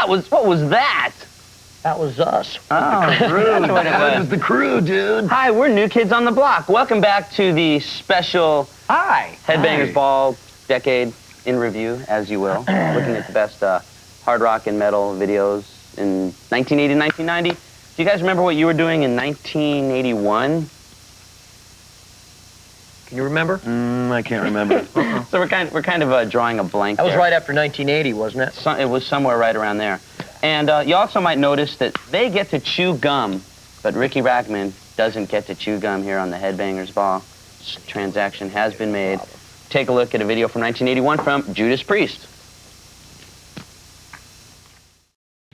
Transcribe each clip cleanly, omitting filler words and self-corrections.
What was that? That was us. Oh, That was the crew, dude. Hi, we're New Kids on the Block. Welcome back to the special Headbangers Ball Decade in Review, as you will. Looking at the best hard rock and metal videos in 1980 and 1990. Do you guys remember what you were doing in 1981? Can you remember? I can't remember. So we're kind of drawing a blank. That was there. right after 1980, wasn't it? It was somewhere right around there. And you also might notice that they get to chew gum, but Ricky Rackman doesn't get to chew gum here on the Headbangers Ball. This transaction has been made. Take a look at a video from 1981 from Judas Priest.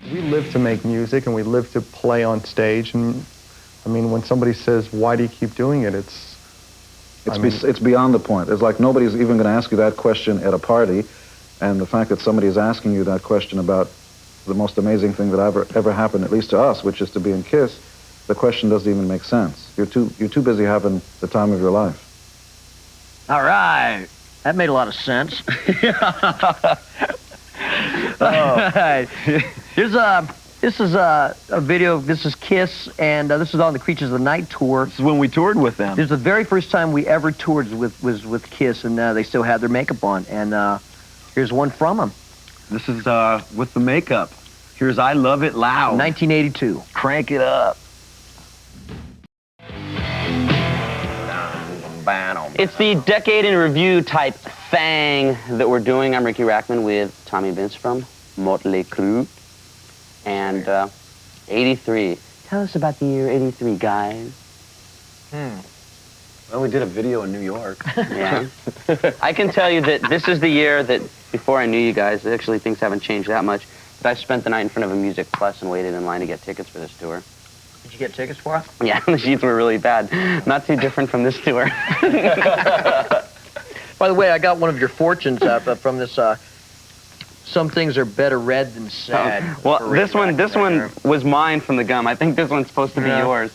We live to make music and we live to play on stage, and I mean, when somebody says, why do you keep doing it, It's beyond the point. It's like nobody's even going to ask you that question at a party, and the fact that somebody is asking you that question about the most amazing thing that ever happened, at least to us, which is to be in KISS, the question doesn't even make sense. You're too busy having the time of your life. All right. That made a lot of sense. This is a video. This is KISS, and this is on the Creatures of the Night tour. This is when we toured with them. This is the very first time we ever toured was with KISS, and they still had their makeup on. And here's one from them. This is with the makeup. Here's I Love It Loud. 1982. Crank it up. It's the Decade in Review type thing that we're doing. I'm Ricky Rackman with Tommy Vince from Motley Crue. And 83. Tell us about the year 83, guys. Well, we did a video in New York. Yeah. I can tell you that this is the year that, before I knew you guys, actually things haven't changed that much, but I spent the night in front of a Music Plus and waited in line to get tickets for this tour. Did you get tickets for it? Yeah, the sheets were really bad. Not too different from this tour. By the way, I got one of your fortunes from this. Some things are better read than said. Well, this one was mine from the gum. I think this one's supposed to be yours.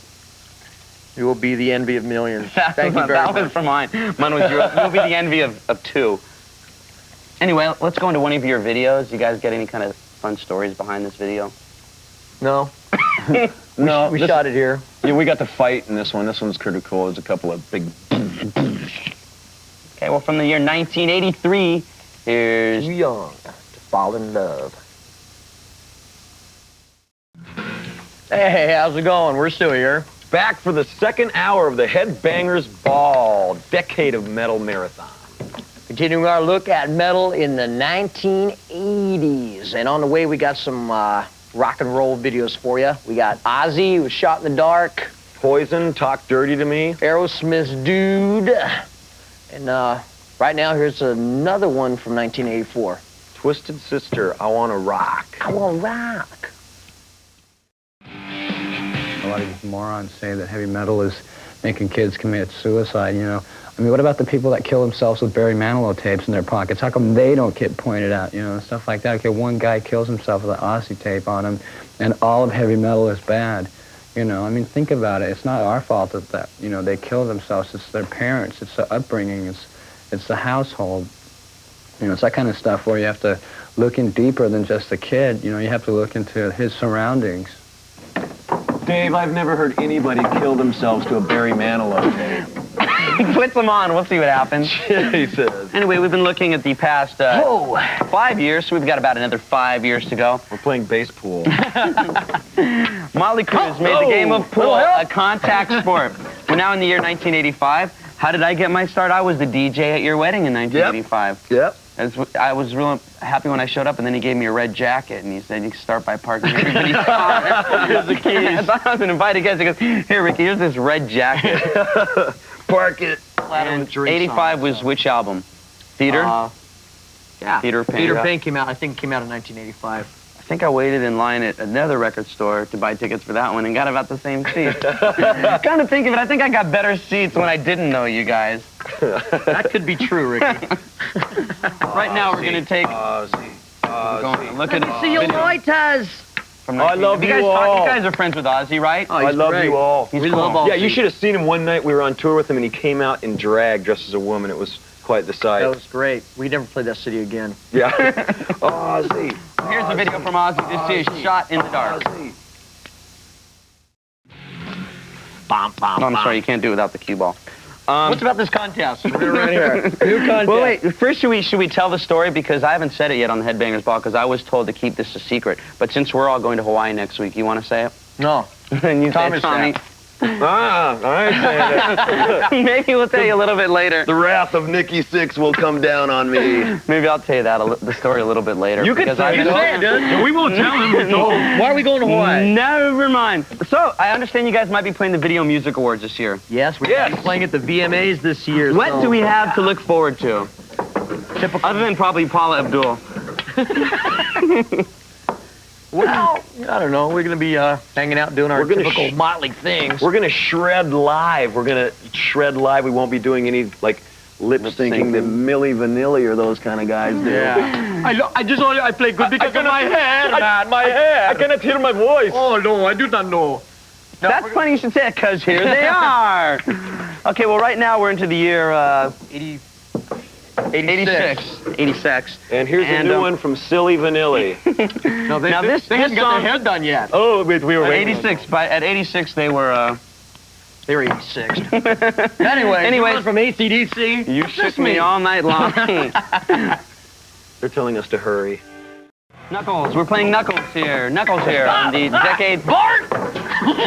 You will be the envy of millions. Thank you very much. That was from mine. Mine was yours. You'll be the envy of two. Anyway, let's go into one of your videos. You guys get any kind of fun stories behind this video? No. No, we shot it here. Yeah, we got to fight in this one. This one's pretty cool. There's a couple of big... Okay, well, from the year 1983, here's... Too young to fall in love. Hey, how's it going? We're still here. Back for the second hour of the Headbangers Ball Decade of Metal Marathon. Continuing our look at metal in the 1980s. And on the way, we got some rock and roll videos for you. We got Ozzy, who was shot in the dark. Poison, Talk Dirty to Me. Aerosmith's Dude. And right now, here's another one from 1984. Twisted Sister, I Wanna Rock. I Wanna Rock. A lot of these morons say that heavy metal is making kids commit suicide, you know. I mean, what about the people that kill themselves with Barry Manilow tapes in their pockets? How come they don't get pointed out, you know, stuff like that? Okay, one guy kills himself with an Ozzy tape on him, and all of heavy metal is bad. You know, I mean, think about it. It's not our fault that you know, they kill themselves. It's their parents. It's the upbringing. It's the household. You know, it's that kind of stuff where you have to look in deeper than just the kid. You know, you have to look into his surroundings. Dave, I've never heard anybody kill themselves to a Barry Manilow tape. He puts them on. We'll see what happens. Jesus. Anyway, we've been looking at the past 5 years, so we've got about another 5 years to go. We're playing base pool. Motley Crue has made the game of pool a contact sport. We're now in the year 1985. How did I get my start? I was the DJ at your wedding in 1985. Yep. I was real happy when I showed up, and then he gave me a red jacket, and he said, you can start by parking everybody's car. Here's the keys. I thought I was an invited guest. He goes, here, Ricky, here's this red jacket. Park it. And 85 was which album? Theater? Yeah. Theater Pain. Theater Pain came out, I think it came out in 1985. I think I waited in line at another record store to buy tickets for that one and got about the same seats. Kind of think of it, I think I got better seats when I didn't know you guys. That could be true, Ricky. Right now, we're going to take... Look at See you later. I love you all. You guys are friends with Ozzy, right? Oh, I love you all. We love Ozzy. Yeah, you should have seen him one night. We were on tour with him, and he came out in drag dressed as a woman. It was quite the sight. That was great. We never played that city again. Yeah. Ozzy. Here's the video from Ozzy. This is Shot in the Dark. Bom, bom, Oh, I'm sorry, you can't do it without the cue ball. What's about this contest? We're right here. New contest. Well, wait. First, should we tell the story, because I haven't said it yet on the Headbangers Ball, because I was told to keep this a secret. But since we're all going to Hawaii next week, you want to say it? No. And you say it, Tommy. I say Maybe we'll tell you a little bit later. the wrath of Nikki Sixx will come down on me. Maybe I'll tell you the story a little bit later. You can because say I've been- it, dude. We won't tell him. Why are we going to Hawaii? Never mind. So, I understand you guys might be playing the Video Music Awards this year. Yes, we're playing at the VMAs this year. What so- do we have to look forward to? Typical. Other than probably Paula Abdul. Well, I don't know. We're going to be hanging out doing our We're gonna typical Motley things. We're gonna shred live. We're gonna shred live. We won't be doing any like lip syncing that Milli Vanilli or those kind of guys do. Yeah. I play good because of my hair, man. My hair. I cannot hear my voice. Oh, no, I do not know. That's funny you should say it, because here they are. Okay, well, right now we're into the year 86. 86. And here's a new one from Silly Vanilli. No, they Now this haven't got song- their hair done yet. Oh, wait, we were At waiting. 86, at 86 they were, They were 86. Anyway, from AC/DC. you shook me all night long. They're telling us to hurry. Knuckles, we're playing Knuckles here on the decade. Bart!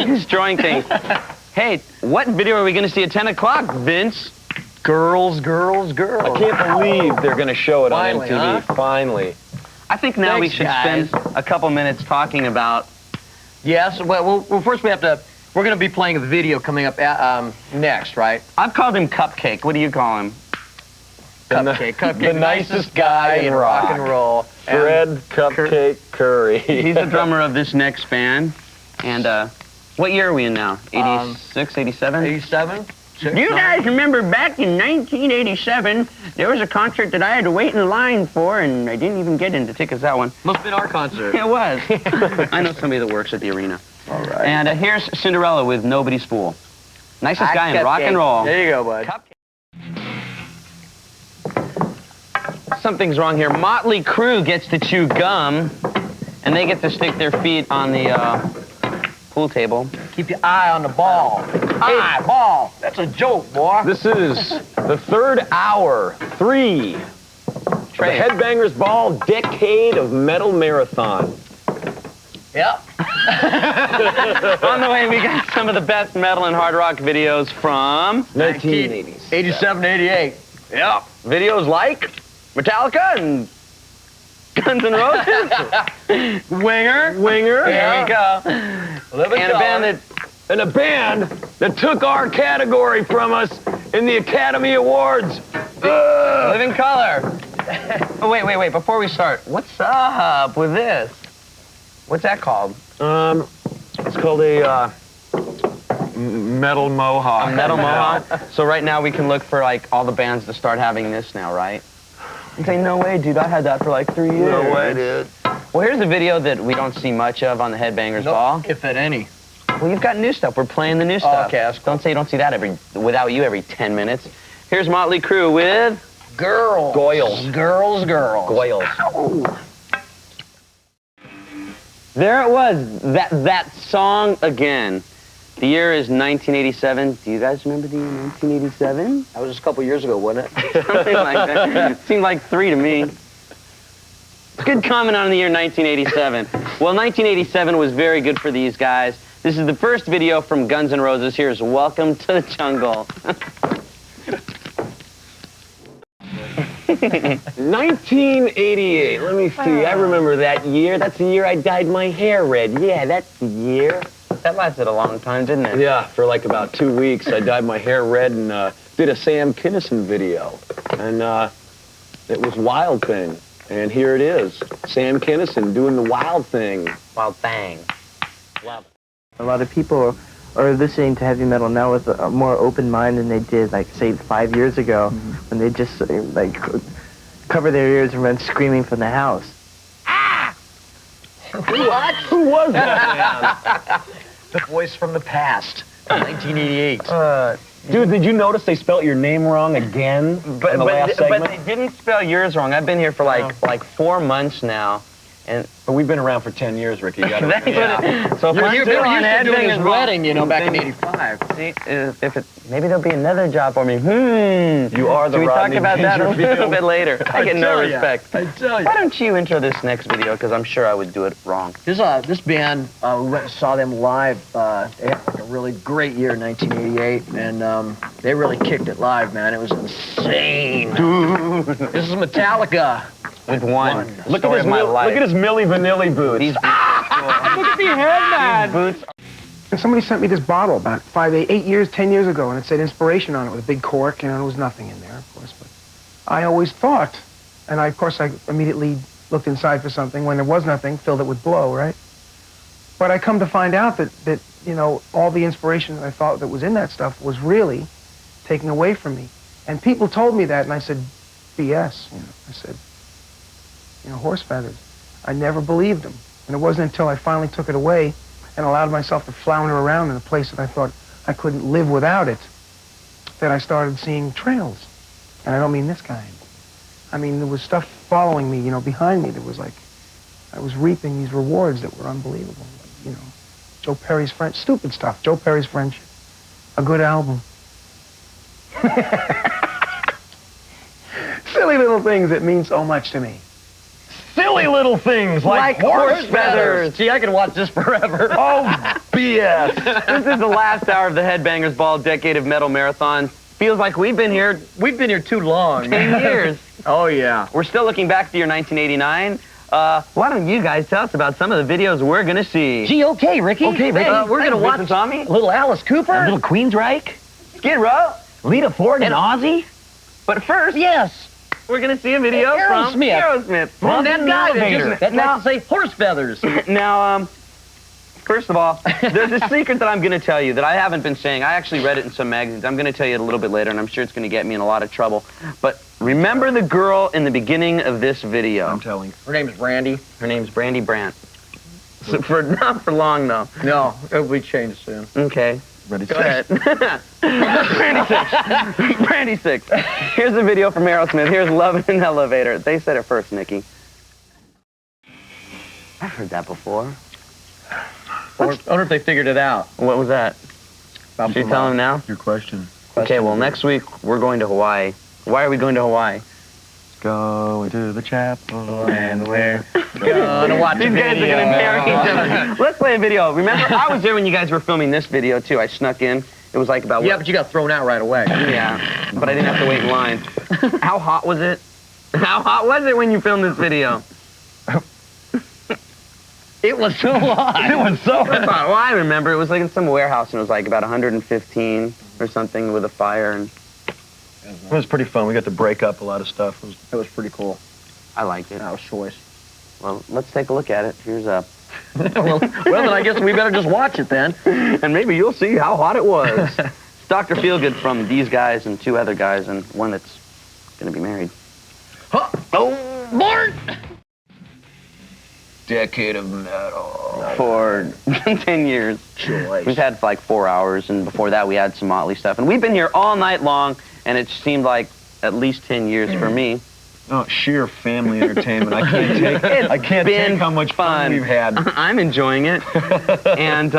Destroying things. Hey, what video are we going to see at 10 o'clock, Vince? Girls, girls, girls. I can't believe they're going to show it Finally, on MTV. huh? Finally. I think now we Thanks, should guys. spend a couple minutes talking about... Yes, well, first we have to... We're going to be playing a video coming up next, right? I've called him Cupcake. What do you call him? Cupcake. the nicest guy in rock and roll. Fred Cupcake Curry. He's the drummer of this next band. And what year are we in now? 86, 87? 87? You guys remember back in 1987, there was a concert that I had to wait in line for, and I didn't even get into tickets that one. Must have been our concert. It was. I know somebody that works at the arena. All right. And here's Cinderella with Nobody's Fool. Nicest guy in rock and roll. There you go, bud. Something's wrong here. Motley Crue gets to chew gum, and they get to stick their feet on the pool table. Keep your eye on the ball. Eye, ball. That's a joke, boy. This is the third hour, 3. The Headbangers Ball Decade of Metal Marathon. Yep. On the way, we got some of the best metal and hard rock videos from 1980s. 87 to 88. Yep. Videos like Metallica and Guns N' Roses. Winger. There we go. And a band that took our category from us in the Academy Awards. Live in Color. Oh, wait. Before we start, what's up with this? What's that called? It's called a metal mohawk. A metal mohawk? So right now we can look for like all the bands to start having this now, right? You say, no way, dude, I had that for like 3 years. No way, dude. Well, here's a video that we don't see much of on the Headbangers Ball. If at any. Well, you've got new stuff. We're playing the new stuff. Okay, that's cool. Don't say you don't see that without you every 10 minutes. Here's Motley Crue with... Girls. Goyles. Girls. Goyles. There it was, that song again. The year is 1987. Do you guys remember the year 1987? That was just a couple years ago, wasn't it? Something like that. It seemed like 3 to me. Good comment on the year 1987. Well, 1987 was very good for these guys. This is the first video from Guns N' Roses. Here's Welcome to the Jungle. 1988. Let me see. I remember that year. That's the year I dyed my hair red. Yeah, that's the year. That lasted a long time, didn't it? Yeah, for like about 2 weeks. I dyed my hair red and did a Sam Kinison video. And it was Wild Thing. And here it is. Sam Kinison doing the Wild Thing. Wild Thing. A lot of people are listening to heavy metal now with a more open mind than they did, like, say, 5 years ago, when they just, like, cover their ears and run screaming from the house. What? Who was that? The voice from the past. 1988. Dude, did you notice they spelt your name wrong again in the last segment? But they didn't spell yours wrong. I've been here for like 4 months now, But we've been around for 10 years, Ricky. You gotta, So if You're still on used to doing his Headbangers wedding, you know, back in '85. See, maybe there'll be another job for me. You are the Should we talk Rodney about that a little Dangerfield. bit later? I get no respect. I tell you. Why don't you intro this next video? Because I'm sure I would do it wrong. This band, we went and saw them live. They had like a really great year in 1988, and they really kicked it live, man. It was insane. This is Metallica. With one. Look story of my life. Look at his Milli Vanilli boots. These Look at the headband. boots. And somebody sent me this bottle about 8 years, 10 years ago, and it said inspiration on it with a big cork, and there was nothing in there, of course. But I always thought, and of course I immediately looked inside for something. When there was nothing, filled it with blow, right? But I come to find out that you know, all the inspiration that I thought that was in that stuff was really taken away from me. And people told me that, and I said, BS. You know, I said, you know, horse feathers. I never believed them. And it wasn't until I finally took it away and allowed myself to flounder around in a place that I thought I couldn't live without it that I started seeing trails. And I don't mean this kind. I mean, there was stuff following me, you know, behind me. There was like, I was reaping these rewards that were unbelievable. You know, Joe Perry's French, stupid stuff. Joe Perry's French, a good album. Silly little things that mean so much to me. Silly little things like horse feathers. Gee, I could watch this forever. Oh, BS. This is the last hour of the Headbangers Ball Decade of Metal Marathon. Feels like we've been here We've been here too long. 10 years. Oh, yeah. We're still looking back to the year 1989. Why don't you guys tell us about some of the videos we're going to see? Gee, okay, Ricky. Okay, Ricky. We're going to watch Vincent Tommy, a little Alice Cooper. a little Queensryche, Skid Row, Lita Ford and Ozzy. But first, Yes. we're going to see a video from Aerosmith. Aerosmith. From that guy that Now- likes to say horse feathers. Now, first of all, there's a secret that I'm going to tell you that I haven't been saying. I actually read it in some magazines. I'm going to tell you it a little bit later, and I'm sure it's going to get me in a lot of trouble. But remember the girl in the beginning of this video. I'm telling. Her name is Randy. Her name's Brandy Brandt. So not for long, though. No, it'll be changed soon. Okay. Ready? Go ahead. Brandy 6. Brandy 6. Here's a video from Aerosmith. Here's Love in an Elevator. They said it first, Nikki. I've heard that before. I wonder if they figured it out. What was that? Should you tell him now? Your question. Okay, well, next week we're going to Hawaii. Why are we going to Hawaii? Going to the chapel and we're Gonna watch These a guys are video. going to marry each other. Let's play a video. Remember, I was there when you guys were filming this video, too. I snuck in. It was like about... Yeah, but you got thrown out right away. Yeah, but I didn't have to wait in line. How hot was it? How hot was it when you filmed this video? It was so hot. It was so hot. Well, I remember. It was like in some warehouse, and it was like about 115 or something with a fire. And It was pretty fun. We got to break up a lot of stuff. It was pretty cool. I liked it. That was choice. Well, let's take a look at it. Here's a... well, then I guess we better just watch it then. And maybe you'll see how hot it was. It's Dr. Feelgood from these guys and two other guys and one that's going to be married. Huh. Oh, Bart! Decade of metal. for 10 years. Choice. We've had like 4 hours, and before that we had some Motley stuff. And we've been here all night long, and it seemed like at least 10 years for me. Oh, sheer family entertainment. I can't been take how much fun we've had. I'm enjoying it. And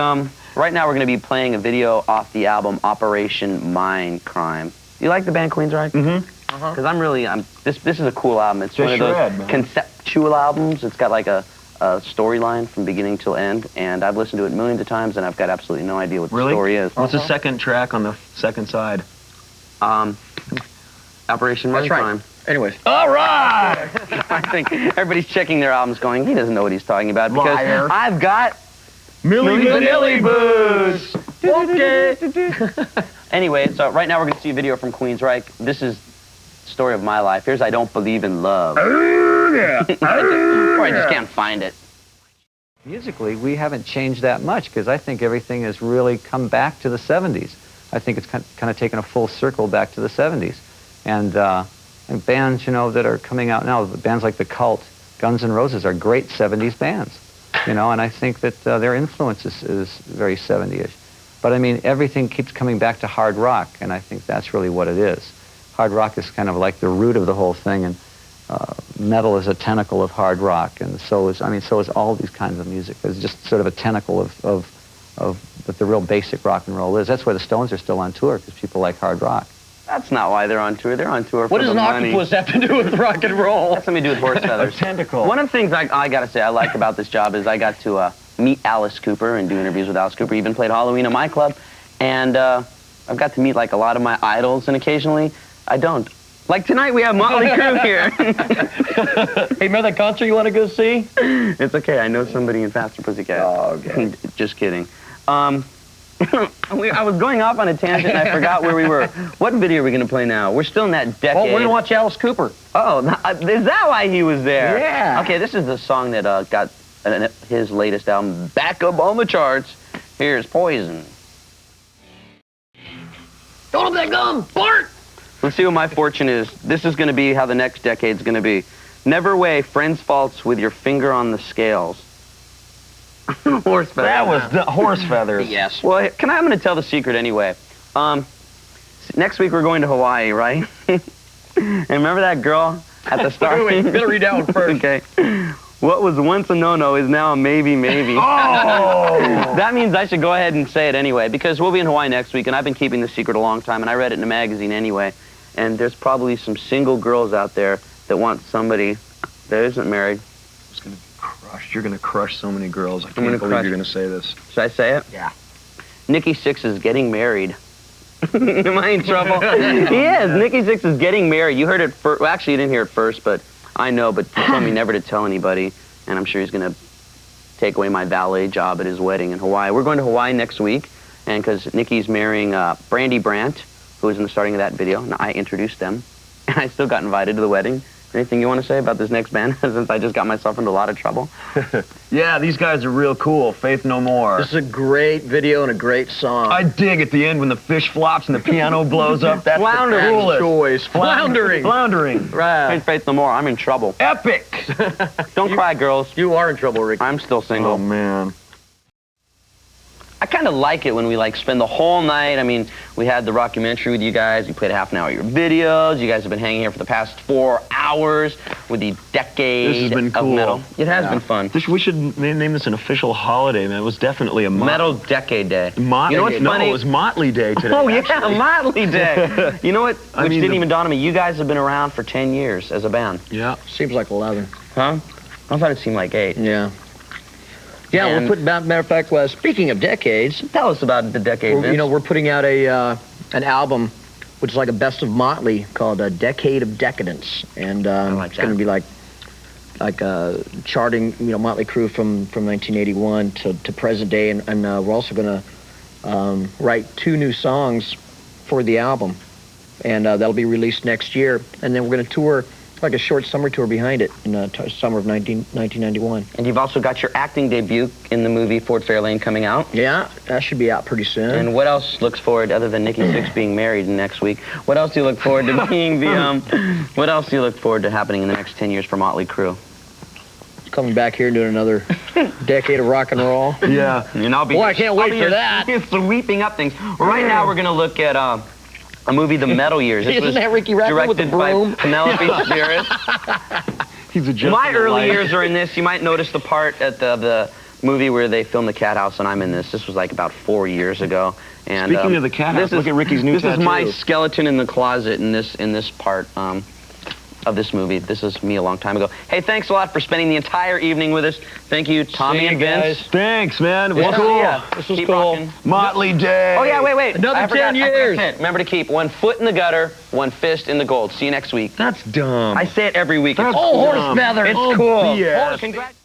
right now we're going to be playing a video off the album Operation Mindcrime. You like the band Queensryche? Mm-hmm. Because this is a cool album. It's one of those Shred, man. conceptual albums. It's got like a storyline from beginning till end, and I've listened to it millions of times, and I've got absolutely no idea what the story is. What's the second track on the second side? Operation That's Mindcrime. right. Anyways. All right! I think everybody's checking their albums going, he doesn't know what he's talking about, because Liar. I've got Milli Vanilli boots! Okay! Anyway, so right now we're going to see a video from Queensryche. This is the story of my life. Here's I Don't Believe in Love. Or I just can't find it. Musically, we haven't changed that much because I think everything has really come back to the 70s. I think it's kind of taken a full circle back to the 70s. And bands, you know, that are coming out now, bands like The Cult, Guns N' Roses are great 70s bands, you know, and I think that their influence is very 70-ish. But I mean, everything keeps coming back to hard rock, and I think that's really what it is. Hard rock is kind of like the root of the whole thing, and metal is a tentacle of hard rock, and so is all these kinds of music. It's just sort of a tentacle of what the real basic rock and roll is. That's why the Stones are still on tour, because people like hard rock. That's not why they're on tour. They're on tour for the money. What does an octopus have to do with rock and roll? That's something to do with horse feathers. A tentacle. One of the things I gotta say I like about this job is I got to meet Alice Cooper and do interviews with Alice Cooper. He even played Halloween at my club, and I've got to meet like a lot of my idols, and occasionally I don't. Like tonight we have Motley Crue here. Hey, remember that concert you want to go see? It's okay. I know somebody in Faster Pussycat. Oh, okay. Just kidding. I was going off on a tangent and I forgot where we were. What video are we going to play now? We're still in that decade. Oh, we're going to watch Alice Cooper. Oh, is that why he was there? Yeah. Okay, this is the song that got his latest album back up on the charts. Here's Poison. Don't up that gum, Bart! Let's see what my fortune is. This is going to be how the next decade's going to be. Never weigh friends' faults with your finger on the scales. Horse feathers. That was the horse feathers. Yes. Well, I'm going to tell the secret anyway. Next week we're going to Hawaii, right? And remember that girl at the start? Wait, better read that one first. Okay. What was once a no-no is now a maybe. Oh! That means I should go ahead and say it anyway, because we'll be in Hawaii next week, and I've been keeping the secret a long time, and I read it in a magazine anyway. And there's probably some single girls out there that want somebody that isn't married. It's going to be crushed. You're going to crush so many girls. I can't believe you're going to say this. Should I say it? Yeah. Nikki Sixx is getting married. Am I in trouble? He is. Nikki Sixx is getting married. You heard it first. Well, actually, you didn't hear it first, but I know. But he told me never to tell anybody, and I'm sure he's going to take away my valet job at his wedding in Hawaii. We're going to Hawaii next week, and because Nikki's marrying Brandy Brandt, who was in the starting of that video, and I introduced them, and I still got invited to the wedding. Anything you want to say about this next band, since I just got myself into a lot of trouble? Yeah, these guys are real cool. Faith No More. This is a great video and a great song. I dig at the end when the fish flops and the piano blows up. That's Floundering. the coolest. Choice. Floundering. Floundering. Right. Ain't Faith No More. I'm in trouble. Epic. Don't cry, girls. You are in trouble, Rick. I'm still single. Oh, man. I kind of like it when we spend the whole night. I mean, we had the rockumentary with you guys. We played half an hour of your videos. You guys have been hanging here for the past 4 hours with the decade This has been of cool. metal. It has been fun. We should name this an official holiday, man. It was definitely a Metal Decade Day. You know what's no, funny? it was Motley Day today. Oh, yeah, actually. Motley Day. You know what? I Which mean, didn't even dawn on me. You guys have been around for 10 years as a band. Yeah. Seems like 11. Huh? I thought it seemed like 8. Yeah. Yeah, And- we're putting, matter of fact, speaking of decades, Tell us about the decade, Vince. we're putting out an album, which is like a best of Motley, called A Decade of Decadence. And like it's going to be like charting, Motley Crue from 1981 to present day. And we're also going to write 2 new songs for the album. And that'll be released next year. And then we're going to tour, like a short summer tour behind it in summer of 1991. And you've also got your acting debut in the movie Fort Fairlane coming out. Yeah, that should be out pretty soon. And what else looks forward, other than Nikki Sixx being married next week, what else do you look forward to being what else do you look forward to happening in the next 10 years for Motley Crue? Coming back here and doing another decade of rock and roll. Yeah. And I'll be Boy, I can't wait for that. Sweeping up things. Right now we're going to look at a movie, The Metal Years. This Isn't was that Ricky Rappin with the directed by broom? Penelope Spheris. He's a My early years are in this. You might notice the part at the movie where they filmed the cat house, and I'm in this. This was like about 4 years ago. And Speaking of the cat house, look at Ricky's new tattoo. This is my skeleton in the closet in this part of this movie. This is me a long time ago. Hey, thanks a lot for spending the entire evening with us. Thank you, Tommy and Vince. Thanks, man. It was Yeah. cool. Yeah. This was Keep cool. rocking. Motley Day. Oh, yeah, wait. Another I forgot 10 years. Remember to keep 1 foot in the gutter, 1 fist in the gold. See you next week. That's dumb. I say it every week. That's It's Oh, horse dumb. feathers. It's Oh, cool. BS. Congrats.